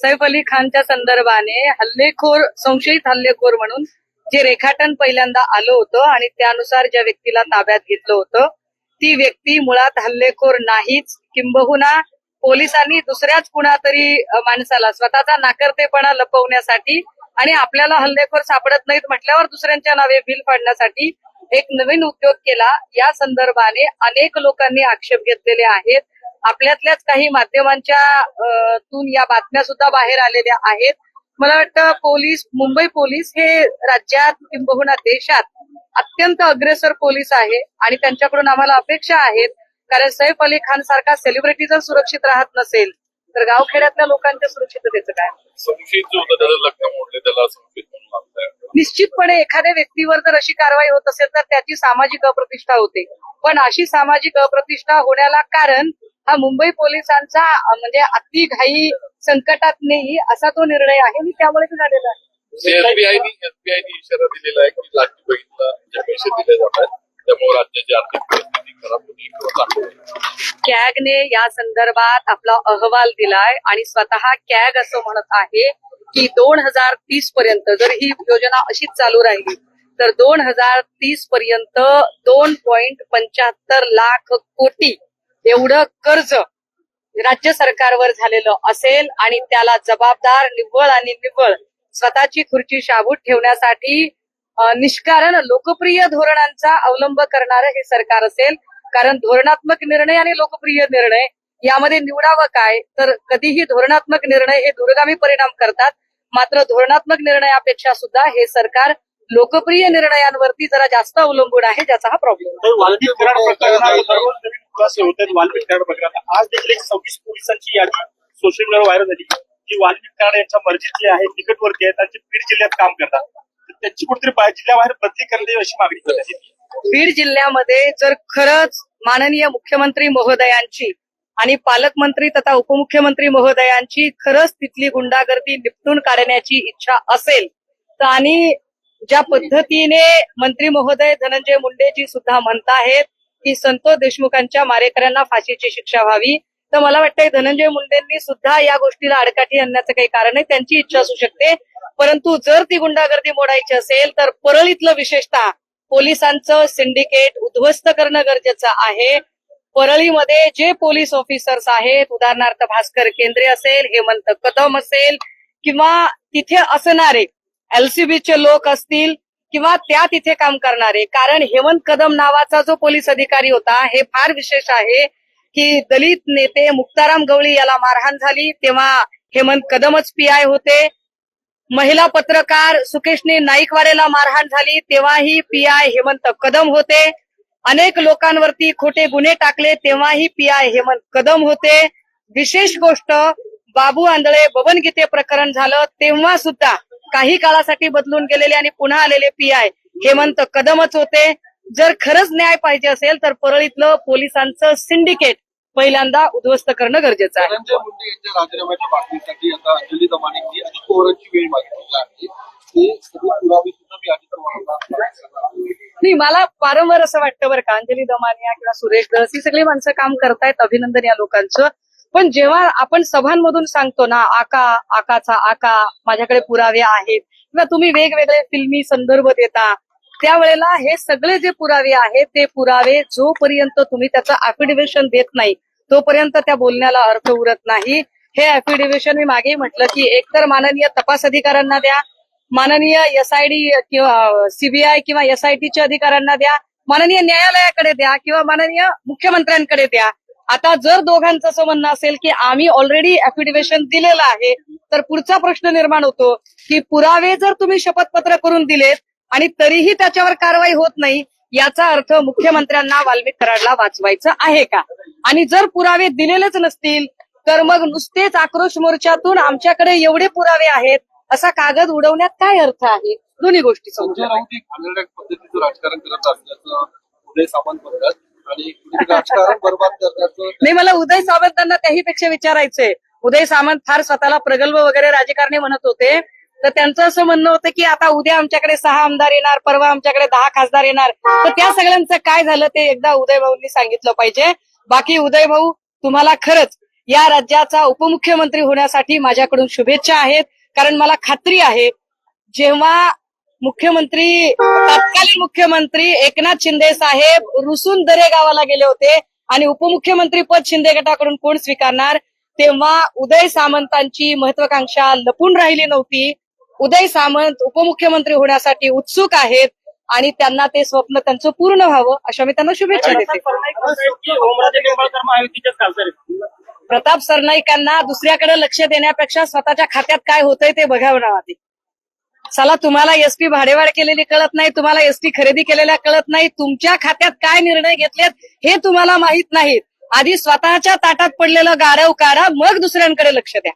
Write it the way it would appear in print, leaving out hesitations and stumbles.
सैफ अली खानच्या संदर्भाने हल्लेखोर, संशयित हल्लेखोर म्हणून जे रेखाटन पहिल्यांदा आलं होतं आणि त्यानुसार ज्या व्यक्तीला ताब्यात घेतलं होतं ती व्यक्ती मुळात हल्लेखोर नाहीच, किंबहुना पोलिसांनी दुसऱ्याच कुणातरी माणसाला स्वतःचा नाकर्तेपणा लपवण्यासाठी आणि आपल्याला हल्लेखोर सापडत नाहीत म्हटल्यावर दुसऱ्यांच्या नावे बिल फाडण्यासाठी एक नवीन उद्योग केला। या संदर्भाने अनेक लोकांनी आक्षेप घेतलेले आहेत। आपल्यातल्याच काही माध्यमांच्या तून या बातम्या सुद्धा बाहेर आलेल्या आहेत। मला वाटतं मुंबई पोलीस हे राज्यात किंबहुना देशात अत्यंत अग्रेसर पोलीस आहे आणि त्यांच्याकडून आम्हाला अपेक्षा आहेत, कारण सैफ अली खान सारखा सेलिब्रिटी जर सुरक्षित राहत नसेल तर गावखेड्यातल्या लोकांच्या सुरक्षिततेचं काय? संशयित जो होता त्याला लग्न मोडले, त्याला संशयित म्हणून मानताय? निश्चितपणे एखाद्या व्यक्तीवर जर अशी कारवाई होत असेल तर त्याची सामाजिक अप्रतिष्ठा होते, पण अशी सामाजिक अप्रतिष्ठा होण्याला कारण हा मुंबई पोलिसांचा म्हणजे अति घाई संकटात नाही असा तो निर्णय आहे आणि त्यामुळे ते झालेला आहे। एसबीआयने इशारा दिलेला आहे की लाठी बहिणीला जे पैसे दिले जातात त्यामुळे राज्याची आर्थिक परिस्थिती खराब होती किंवा चांगली होईल। कॅगने या संदर्भात आपला अहवाल दिलाय आणि स्वतः कॅग असं म्हणत आहे की 2030 पर्यंत जर ही योजना अशीच चालू राहिली तर 2030 पर्यंत 2.75 लाख कोटी एवढं कर्ज राज्य सरकारवर झालेलं असेल आणि त्याला जबाबदार निव्वळ आणि निव्वळ स्वतःची खुर्ची शाबूत ठेवण्यासाठी निष्कारण लोकप्रिय धोरणांचा अवलंब करणारं हे सरकार असेल। कारण धोरणात्मक निर्णय आणि लोकप्रिय निर्णय यामध्ये निवडावं काय, तर कधीही धोरणात्मक निर्णय हे दूरगामी परिणाम करतात, मात्र धोरणात्मक निर्णयापेक्षा सुद्धा हे सरकार लोकप्रिय निर्णयांवरती जरा जास्त अवलंबून आहे, ज्याचा हा प्रॉब्लेम आहे। वाल्मिक कराड प्रकरणात आज देखील 26 पोलिसांची यादी सोशल मीडियावर व्हायरल झाली की वाल्मिक कराड यांच्या मर्जीतले आहेत, तिकटवरती आहेत आणि बीड जिल्ह्यात काम करतात, त्यांची कुठेतरी जिल्ह्याबाहेर बदली करण्याची अशी मागणी करण्यात येते। बीड जिल्ह्यामध्ये जर खरंच माननीय मुख्यमंत्री महोदयांची आणि पालकमंत्री तथा उपमुख्यमंत्री महोदयांची खरंच तिथली गुंडागर्दी निपटून काढण्याची इच्छा असेल तर आणि ज्या पद्धतीने मंत्री महोदय धनंजय मुंडेजी सुद्धा म्हणताहेत की संतोष देशमुखांच्या मारेकऱ्यांना फाशीची शिक्षा व्हावी, तर मला वाटतंय धनंजय मुंडेंनी सुद्धा या गोष्टीला आडकाठी आणण्याचं काही कारण नाही, त्यांची इच्छा असू शकते। परंतु जर ती गुंडागर्दी मोडायची असेल तर परळीतलं विशेषतः पोलिसांचं सिंडिकेट उद्ध्वस्त करणं गरजेचं आहे। परळीमध्ये जे पोलीस ऑफिसर्स आहेत, उदाहरणार्थ भास्कर केंद्रे असेल, हेमंत कदम असेल किंवा तिथे असणारे एलसीबीचे लोक असतील किंवा त्या तिथे काम करणारे, कारण हेमंत कदम नावाचा जो पोलीस अधिकारी होता हे फार विशेष आहे की दलित नेते मुक्ताराम गवळी याला मारहाण झाली तेव्हा हेमंत कदमच पीआय होते। महिला पत्रकार सुकेशनी नाईकवाडेला मारहाण झाली तेव्हाही पीआय हेमंत कदम होते। अनेक लोकांवरती खोटे गुन्हे टाकले तेव्हाही पीआय हेमंत कदम होते। विशेष गोष्ट बाबू आंधळे बबन गीते प्रकरण झालं तेव्हा सुद्धा काही काळासाठी बदलून गेलेले आणि पुन्हा आलेले पीआय हेमंत कदमच होते। जर खरंच न्याय पाहिजे असेल तर परळीतलं पोलिसांचं सिंडिकेट पहिल्यांदा उद्ध्वस्त करणं गरजेचं आहे। धनंजय मुंडे यांच्या राजीनाम्याच्या मागणीसाठी आता अंजली दमानींनी अजित पवारांची वेळ मागितली आहे, ते सगळे पुरावे सुद्धा मी अजित पवारांना नाही, मला वारंवार असं वाटतं बरं का, अंजली दमानिया किंवा सुरेश दस ही सगळी माणसं काम करतायत, अभिनंदन या लोकांचं। पण जेव्हा आपण सभांमधून सांगतो ना आकाचा आका माझ्याकडे पुरावे आहेत किंवा तुम्ही वेगवेगळे फिल्मी संदर्भ देता, त्यावेळेला हे सगळे जे पुरावे आहेत ते पुरावे जोपर्यंत तुम्ही त्याचं ऍफिडेव्हिशन देत नाही तोपर्यंत त्या बोलण्याला अर्थ उरत नाही। हे ऍफिडेव्हिशन मी मागे म्हटलं की एकतर माननीय तपास अधिकाऱ्यांना द्या, माननीय एसआयडी किंवा सीबीआय किंवा एसआयटीच्या अधिकाऱ्यांना द्या, माननीय न्यायालयाकडे द्या किंवा माननीय मुख्यमंत्र्यांकडे द्या। आता जर दोघांचं असं म्हणणं असेल की आम्ही ऑलरेडी ऍफिडेव्हिशन दिलेलं आहे तर पुढचा प्रश्न निर्माण होतो की पुरावे जर तुम्ही शपथपत्र करून दिलेत आणि तरीही त्याच्यावर कारवाई होत नाही, याचा अर्थ मुख्यमंत्र्यांना वाल्मिक कराडला वाचवायचं आहे का? आणि जर पुरावे दिलेलेच नसतील तर मग नुसतेच आक्रोश मोर्चातून आमच्याकडे एवढे पुरावे आहेत असा कागद उडवण्यात काय अर्थ आहे? दोन्ही गोष्टी संजय राऊत एक घाणेरड्या पद्धतीचं राजकारण करत असल्याचं उदय सामंत म्हणतात आणि राजकारण बर्बाद करण्याचं नाही, मला उदय सामंतांना त्याहीपेक्षा विचारायचंय। उदय सामंत फार स्वतःला प्रगल्भ वगैरे राजकारणी म्हणत होते, तर त्यांचं असं म्हणणं होतं की आता उद्या आमच्याकडे 6 आमदार येणार, परवा आमच्याकडे 10 खासदार येणार, तर त्या सगळ्यांचं काय झालं ते एकदा उदय भाऊंनी सांगितलं पाहिजे। बाकी उदय भाऊ तुम्हाला खरंच या राज्याचा उपमुख्यमंत्री होण्यासाठी माझ्याकडून शुभेच्छा आहेत. कारण मला खात्री आहे जेव्हा तत्कालीन मुख्यमंत्री एकनाथ शिंदे साहेब रुसून दरे गावाला गेले होते आणि उपमुख्यमंत्री पद शिंदे गटाकडून कोण स्वीकारणार, तेव्हा उदय सामंतांची महत्वाकांक्षा लपून राहिली नव्हती. उदय सामंत उपमुख्यमंत्री होण्यासाठी उत्सुक आहेत आणि त्यांना ते स्वप्न त्यांचं पूर्ण व्हावं अशा मी त्यांना शुभेच्छा देते. प्रताप सरनाईकांना दुसऱ्याकडे लक्ष देण्यापेक्षा स्वतःच्या खात्यात काय होतंय ते बघावं ना आधी. चला, तुम्हाला एसटी भाडेवाढ केलेली कळत नाही, तुम्हाला एसटी खरेदी केलेल्या कळत नाही, तुमच्या खात्यात काय निर्णय घेतलेत हे तुम्हाला माहित नाहीत. आधी स्वतःच्या ताटात पडलेलं गारव काढा, मग दुसऱ्यांकडे लक्ष द्या.